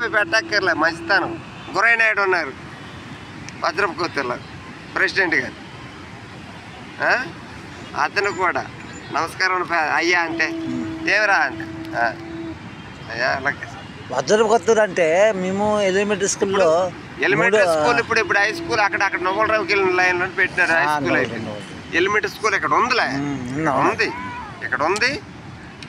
Copy పెట్టక్కర్లే, మంచితనం. గురయ్య నాయుడు ఉన్నారు భద్రపు కొత్తలో ప్రెసిడెంట్ గారు, అతను కూడా నమస్కారం అయ్యా అంటే ఏమిరా అంటే అయ్యా అలాగే. భద్రపు కొత్తూరు అంటే మేము ఎలిమెంటరీ స్కూల్లో ఇప్పుడు హై స్కూల్ అక్కడ నొగలరావుకి వెళ్ళిన లైన్లో పెట్టినారు. హై స్కూల్ అయిపోయింది. ఎలిమెంటరీ స్కూల్ ఇక్కడ ఉందిలే, ఉంది ఇక్కడ ఉంది.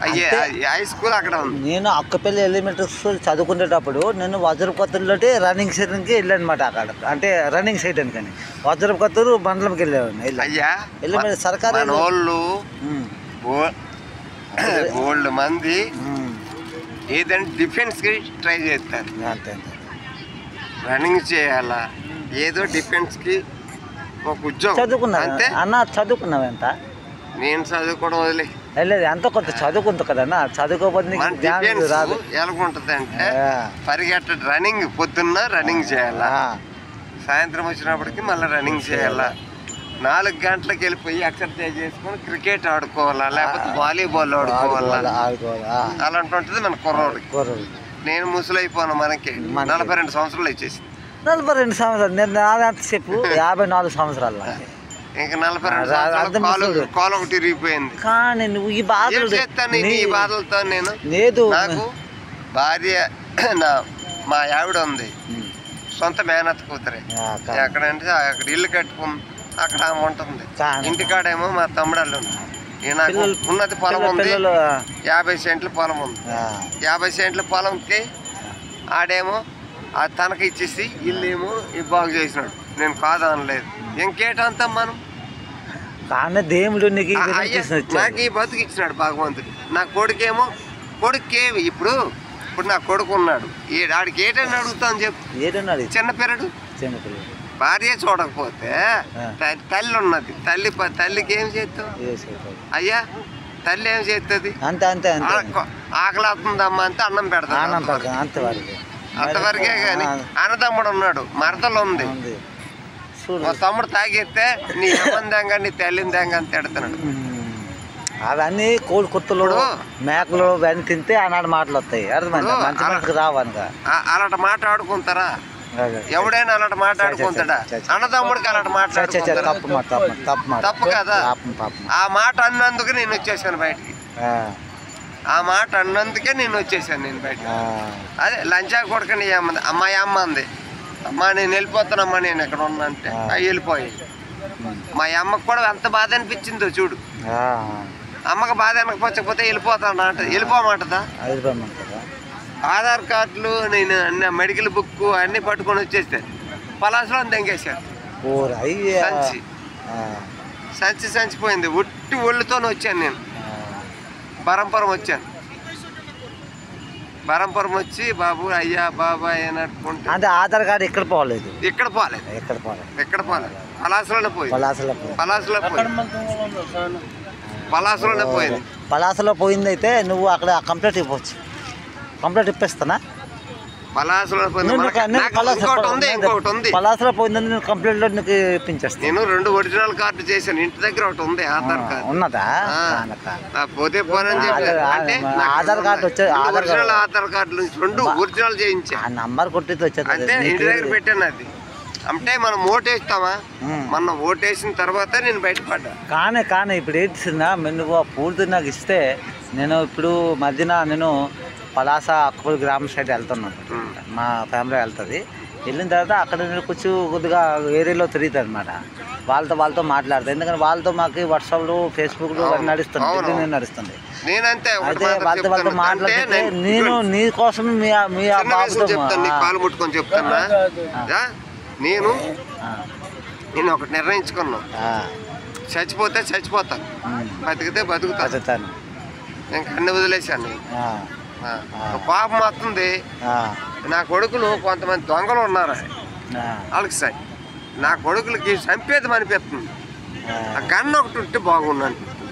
హై స్కూల్ అక్కడ ఉంది. నేను అక్కపల్లి ఎలిమెంటరీ స్కూల్ చదువుకునేటప్పుడు నేను వజ్రపు కొత్తూరులో రన్నింగ్ సైడ్కి వెళ్ళాను అనమాట. అక్కడ అంటే రన్నింగ్ సైడ్ అని, కానీ వజ్రపు కొత్తూరు మండలంకి వెళ్ళాను. అయ్యా ఎలిమెంటరీ సర్కారు వాళ్ళు ఓల్డ్ మంది ఏదంటే డిఫెన్స్కి ట్రై చేస్తారు. రన్నింగ్ చేయాలా, ఏదో డిఫెన్స్కి ఒక ఉద్యోగం చదువుకున్నా అంతే. అన్న చదువుకున్నావు ఎంత? నేను చదువుకోవడం వదిలే లేదు, ఎంతో కొంత చదువుకుంటా కదన్నా. చదువుకోకపోతే రాదు. ఎలాగుంటుంది అంటే పరిగెట్ట రన్నింగ్, పొద్దున్న రన్నింగ్ చేయాలా, సాయంత్రం వచ్చినప్పటికి మళ్ళీ రన్నింగ్ చేయాలా, 4 గంటలకు వెళ్ళిపోయి ఎక్సర్సైజ్ చేసుకొని క్రికెట్ ఆడుకోవాలా, లేకపోతే వాలీబాల్ ఆడుకోవాలా, అలాంటి ఉంటుంది మన కుర్రోడికి. నేను ముసలైపోను, మనకి 42 సంవత్సరాలు వచ్చేసి. 42 సంవత్సరాలు? నేను నాదంత చెప్పు 54 సంవత్సరాలు. ఇంకా 42 కాలు ఒకటి తిరిగిపోయింది. కానీ నువ్వు ఈ బాధలు చేస్తాను, ఈ బాధలతో నేను లేదు. నాకు భార్య మా ఆవిడ ఉంది, సొంత మేనత్ కూతురే. ఎక్కడంటే అక్కడ ఇల్లు కట్టుకుంది, అక్కడ ఆమె ఉంటుంది. ఇంటికాడేమో మా తమ్ముడాళ్ళు నాకు ఉన్నది పొలం ఉంది, 50 సెంట్ల పొలం ఉంది. 50 సెంట్ల పొలంకి ఆడేమో తనకి ఇచ్చేసి ఇల్లేమో బాగు చేసినాడు. నేను కాదనలేదు. ఇంకేటంతా మనం కానీ దేవుడు నాకు ఈ బతుకు ఇచ్చినాడు భగవంతుడు. నా కొడుకేమో కొడుకేమి ఇప్పుడు నా కొడుకు ఉన్నాడు, ఆడికి ఏటని అడుగుతాను చెప్పు. చిన్నపిల్లడు భార్య చూడకపోతే తల్లి ఉన్నది, తల్లికి ఏం చేస్తావు అయ్యా? తల్లి ఏం చేస్తుంది? ఆకలి అవుతుందమ్మా అంటే అన్నం పెడతాను, అంతవరకే. కానీ అన్నదమ్ముడు ఉన్నాడు, మరదలు ఉంది. మా తమ్ముడు తాగితే నీ అమ్మందంగా నీ తల్లిని దాంగా అని తిడుతున్నాడు. అవన్నీ కోడి కుత్తలు మేకలు అవన్నీ తింటే ఆనాడు మాటలు వస్తాయి. అర్థమైంది, మంచి మనసుకు రావనుక అలాంటి మాట్లాడుకుంటారా? ఎవడైనా అలాంటి మాట్లాడుకుంటాడా? అన్నదమ్ముడికి అలాంటి మాట్లాడుకుంటారా? తప్పు కదా. ఆ మాట అన్నందుకు నేను వచ్చేసాను బయటికి. ఆ మాట అన్నందుకే నేను వచ్చేసాను బయటికి. అదే లంచా కొడుకని అమ్మాయి అమ్మ అంది, అమ్మా నేను వెళ్ళిపోతానమ్మా, నేను ఎక్కడ ఉన్నా అంటే వెళ్ళిపోయి. మా అమ్మకు కూడా ఎంత బాధ అనిపించిందో చూడు. అమ్మకు బాధ అనకపోతే వెళ్ళిపోతాను అంటే వెళ్ళిపోమంటదా? ఆధార్ కార్డులు నేను మెడికల్ బుక్ అన్నీ పట్టుకొని వచ్చేస్తే పలాసలో తెంగేశారు. సంచిపోయింది. ఒట్టి ఒళ్ళుతోనే వచ్చాను నేను. బరంపురం వచ్చాను. బరంపురం వచ్చి బాబు అయ్యా బాబాయ్ అని అనుకుంటే అంటే ఆధార్ కార్డు ఇక్కడ పోలేదు. పలాసలోనే పోయింది. పలాసలో పోయింది. అయితే నువ్వు అక్కడ కంప్లీట్ ఇవ్వచ్చు. కంప్లీట్ ఇప్పిస్తానా? పలాసలో పోయిందని నేను కంప్లీట్ లో నీకు ఇప్పించేస్తాను. నేను 2 ఒరిజినల్ కార్డు చేశాను. ఇంటి దగ్గర ఒకటి ఉంది ఆధార్ కార్డు. ఉన్నదా? పోతే పోనని చెప్పి ఆధార్ కార్డు వచ్చే ఆధార్ కార్డు నుంచి 2 ఒరిజినల్ చేయించా. నంబర్ కొట్టి వచ్చేది అంటే ఇంటి దగ్గర పెట్టాను. అది అంటే మనం ఓటేస్తామా? మనం ఓటేసిన తర్వాత నేను బయటపడ్డా. కానీ ఇప్పుడు ఏంటిసిందా, నువ్వు పూర్తి నాకు ఇస్తే నేను ఇప్పుడు మధ్యన నేను పలాస అక్కపల్లి గ్రామం సైడ్ వెళ్తున్నాను. మా ఫ్యామిలీ వెళ్తుంది. వెళ్ళిన తర్వాత అక్కడ నేను కొద్దిగా ఏరియాలో తిరుగుతాను అనమాట. వాళ్ళతో మాట్లాడతాను. ఎందుకంటే వాళ్ళతో మాకు వాట్సాప్లు ఫేస్బుక్లు అన్నీ నడుస్తుంది, నేను నడుస్తుంది. అయితే వాళ్ళతో మాట్లాడితే నేను నీ కోసం మీ బాబుతో కాలు ముట్టుకొని చెప్తున్నా. నేను ఒకటి నిర్ణయించుకున్నాను, చచ్చిపోతే చచ్చిపోతాను, బతికితే బతుకుతాను. నేను కన్ను వదిలేశాను. పాపం వస్తుంది. నా కొడుకులు కొంతమంది దొంగలు ఉన్నారు, వాళ్ళకి నా కొడుకులకి చంపేది అనిపిస్తుంది. ఆ గన్ను ఒకటి ఉంటే బాగున్నాను.